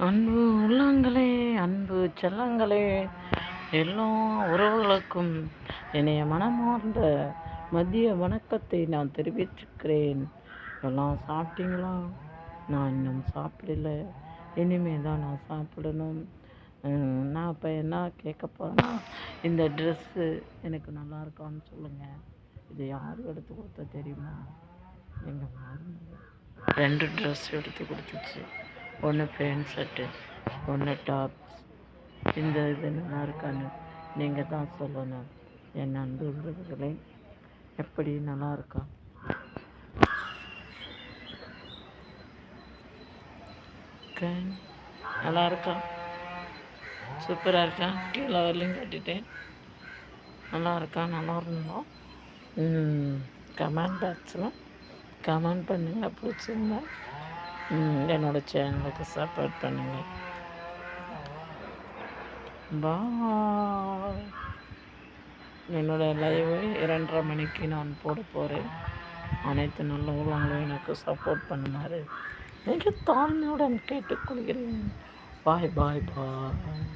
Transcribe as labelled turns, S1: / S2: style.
S1: அன்பு உள்ளங்களே, அன்பு செல்லங்களே, எல்லா உறவுகளுக்கும் இனிய மனமார்ந்த மதிய வணக்கத்தை நான் தெரிவிச்சுக்கிறேன். எல்லாம் சாப்பிட்டீங்களா? நான் இன்னும் சாப்பிடல. இனிமே தான் நான் சாப்பிடணும். நான் இப்போ என்ன கேட்க போகிறேன்னா, இந்த ட்ரெஸ்ஸு எனக்கு நல்லா இருக்கான்னு சொல்லுங்கள். இது யார் எடுத்து கொடுத்தா தெரியுமா? எங்கள் மாமனார் 2 ட்ரெஸ் எடுத்து கொடுத்துச்சு. ஒன்று பேண்ட் ஷர்ட்டு, ஒன்று டாப்ஸ். இந்த இது நல்லா இருக்கான்னு நீங்கள் தான் சொல்லணும். என் அன்பு உள்ளவர்களே, எப்படி நல்லா இருக்கா? நல்லா இருக்கா? சூப்பராக இருக்கா? கீழே வரலையும் கட்டிட்டேன். நல்லா இருக்கா? நல்லா இருந்தோம். கமெண்ட் பாக்ஸில் கமெண்ட் பண்ணுங்கள். பிடிச்சிருந்தா என்னோடய சேனலுக்கு சப்போர்ட் பண்ணுங்கள். பாய். என்னோடய லைவு 2:30 மணிக்கு நான் போட போகிறேன். அனைத்து நல்ல உள்ளவங்களும் எனக்கு சப்போர்ட் பண்ணுமாறு மிக தாழ்மையுடன் கேட்டுக்கொள்கிறேன். பாய் பாய் பாய்.